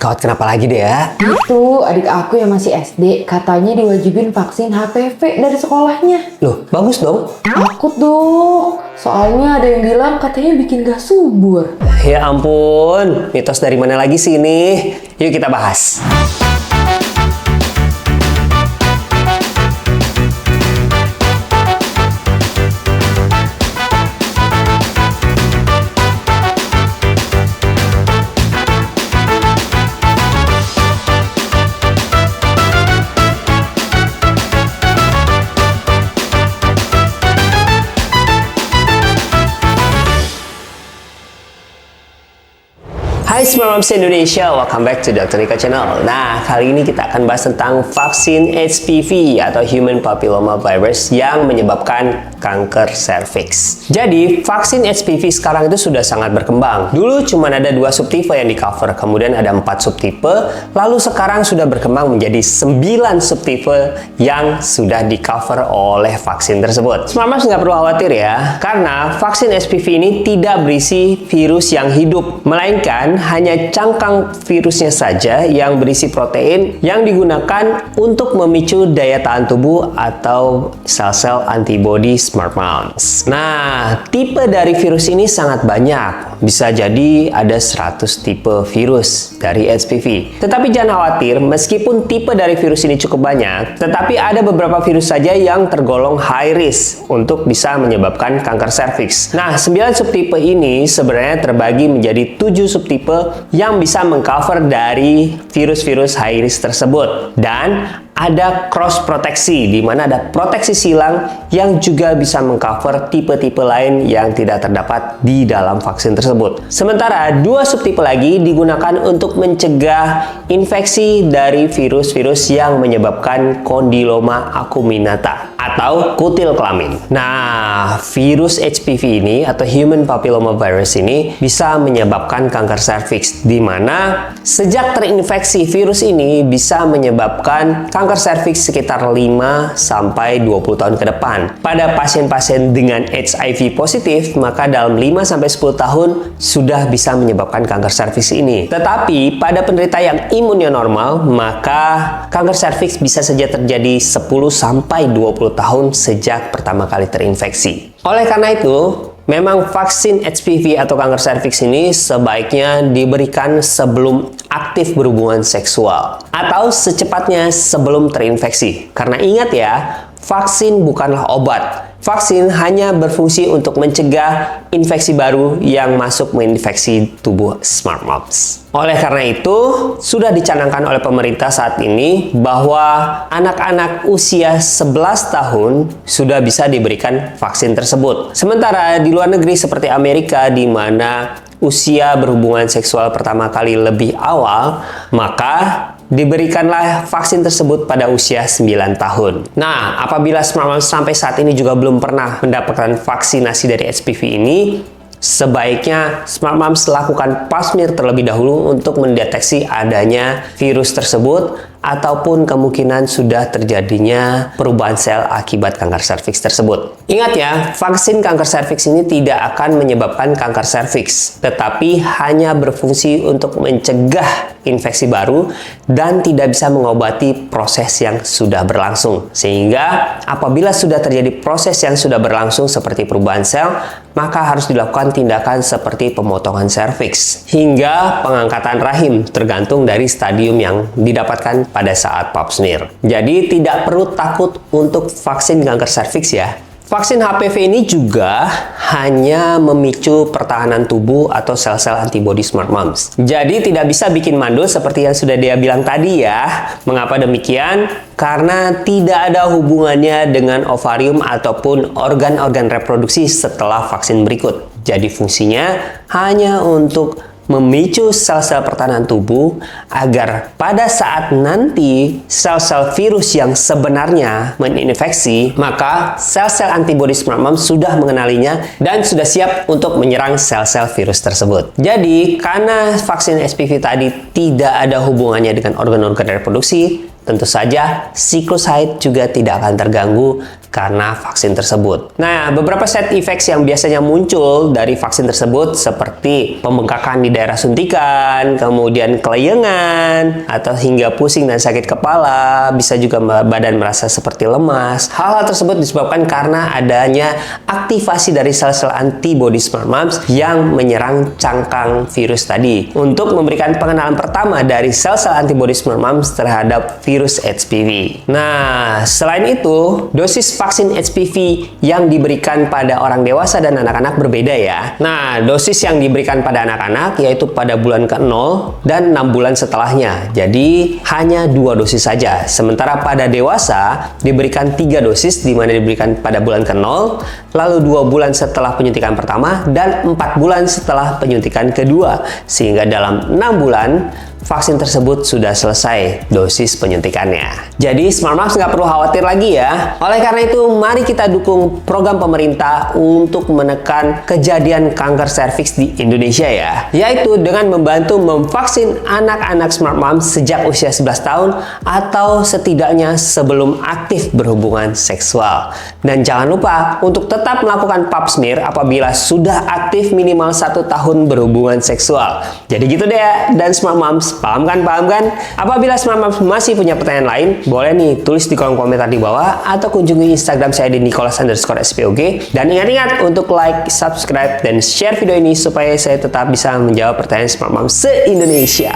Gawat, kenapa lagi deh ya? Itu adik aku yang masih SD katanya diwajibin vaksin HPV dari sekolahnya. Loh, bagus dong. Takut dong, soalnya ada yang bilang katanya bikin gak subur. Ya ampun, mitos dari mana lagi sih ini? Yuk kita bahas. Hai Smart Moms Indonesia, welcome back to Dr. Nika Channel. Nah, kali ini kita akan bahas tentang vaksin HPV atau Human Papilloma Virus yang menyebabkan kanker serviks. Jadi, vaksin HPV sekarang itu sudah sangat berkembang. Dulu cuma ada 2 subtipe yang di cover, kemudian ada 4 subtipe, lalu sekarang sudah berkembang menjadi 9 subtipe yang sudah di cover oleh vaksin tersebut. Smart Moms nggak perlu khawatir ya, karena vaksin HPV ini tidak berisi virus yang hidup, melainkan hanya cangkang virusnya saja yang berisi protein yang digunakan untuk memicu daya tahan tubuh atau sel-sel antibody Smart Moms. Nah, tipe dari virus ini sangat banyak. Bisa jadi ada 100 tipe virus dari HPV. Tetapi jangan khawatir, meskipun tipe dari virus ini cukup banyak, tetapi ada beberapa virus saja yang tergolong high risk untuk bisa menyebabkan kanker serviks. Nah, 9 subtipe ini sebenarnya terbagi menjadi 7 subtipe yang bisa mengcover dari virus-virus high risk tersebut, dan ada cross proteksi di mana ada proteksi silang yang juga bisa mengcover tipe-tipe lain yang tidak terdapat di dalam vaksin tersebut. Sementara 2 subtipe lagi digunakan untuk mencegah infeksi dari virus-virus yang menyebabkan kondiloma acuminata atau kutil kelamin. Nah, virus HPV ini atau Human Papilloma Virus ini bisa menyebabkan kanker serviks, di mana sejak terinfeksi virus ini bisa menyebabkan kanker serviks sekitar 5 sampai 20 tahun ke depan. Pada pasien-pasien dengan HIV positif, maka dalam 5 sampai 10 tahun sudah bisa menyebabkan kanker serviks ini. Tetapi pada penderita yang imunnya normal, maka kanker serviks bisa saja terjadi 10 sampai 20 tahun sejak pertama kali terinfeksi. Oleh karena itu, memang vaksin HPV atau kanker serviks ini sebaiknya diberikan sebelum aktif berhubungan seksual atau secepatnya sebelum terinfeksi. Karena ingat ya, vaksin bukanlah obat. Vaksin hanya berfungsi untuk mencegah infeksi baru yang masuk menginfeksi tubuh Smart Moms. Oleh karena itu, sudah dicanangkan oleh pemerintah saat ini bahwa anak-anak usia 11 tahun sudah bisa diberikan vaksin tersebut. Sementara di luar negeri seperti Amerika, di mana usia berhubungan seksual pertama kali lebih awal, maka diberikanlah vaksin tersebut pada usia 9 tahun. Nah, apabila Smart Moms sampai saat ini juga belum pernah mendapatkan vaksinasi dari HPV ini, sebaiknya Smart Moms lakukan pap smear terlebih dahulu untuk mendeteksi adanya virus tersebut ataupun kemungkinan sudah terjadinya perubahan sel akibat kanker serviks tersebut. Ingat ya, vaksin kanker serviks ini tidak akan menyebabkan kanker serviks, tetapi hanya berfungsi untuk mencegah infeksi baru dan tidak bisa mengobati proses yang sudah berlangsung. Sehingga apabila sudah terjadi proses yang sudah berlangsung seperti perubahan sel, maka harus dilakukan tindakan seperti pemotongan serviks hingga pengangkatan rahim, tergantung dari stadium yang didapatkan pada saat pap smear. Jadi tidak perlu takut untuk vaksin kanker serviks ya. Vaksin HPV ini juga hanya memicu pertahanan tubuh atau sel-sel antibody Smart Moms. Jadi tidak bisa bikin mandul seperti yang sudah dia bilang tadi ya. Mengapa demikian? Karena tidak ada hubungannya dengan ovarium ataupun organ-organ reproduksi setelah vaksin berikut. Jadi fungsinya hanya untuk memicu sel-sel pertahanan tubuh agar pada saat nanti sel-sel virus yang sebenarnya menginfeksi, maka sel-sel antibody Smart Moms sudah mengenalinya dan sudah siap untuk menyerang sel-sel virus tersebut. Jadi, karena vaksin HPV tadi tidak ada hubungannya dengan organ-organ reproduksi, tentu saja siklus haid juga tidak akan terganggu karena vaksin tersebut. Nah, beberapa side effects yang biasanya muncul dari vaksin tersebut seperti pembengkakan di daerah suntikan, kemudian kelayangan, atau hingga pusing dan sakit kepala, bisa juga badan merasa seperti lemas. Hal-hal tersebut disebabkan karena adanya aktivasi dari sel-sel antibodi smart mumps yang menyerang cangkang virus tadi untuk memberikan pengenalan pertama dari sel-sel antibodi smart mumps terhadap virus HPV. Nah, selain itu, dosis vaksin HPV yang diberikan pada orang dewasa dan anak-anak berbeda ya. Nah, dosis yang diberikan pada anak-anak yaitu pada bulan ke-0 dan 6 bulan setelahnya. Jadi, hanya 2 dosis saja. Sementara pada dewasa diberikan 3 dosis di mana diberikan pada bulan ke-0, lalu 2 bulan setelah penyuntikan pertama dan 4 bulan setelah penyuntikan kedua. Sehingga dalam 6 bulan vaksin tersebut sudah selesai dosis penyuntikannya. Jadi Smart Mumps nggak perlu khawatir lagi ya. Oleh karena itu, mari kita dukung program pemerintah untuk menekan kejadian kanker serviks di Indonesia ya. Yaitu dengan membantu memvaksin anak-anak Smart Mumps sejak usia 11 tahun atau setidaknya sebelum aktif berhubungan seksual. Dan jangan lupa untuk tetap melakukan pap smear apabila sudah aktif minimal 1 tahun berhubungan seksual. Jadi gitu deh ya. Dan Smart Mumps, paham kan? Apabila Smart Mumps masih punya pertanyaan lain, boleh nih tulis di kolom komentar di bawah atau kunjungi Instagram saya di Nicholas_SPOG. Dan ingat-ingat untuk like, subscribe, dan share video ini supaya saya tetap bisa menjawab pertanyaan Smart Mumps se-Indonesia.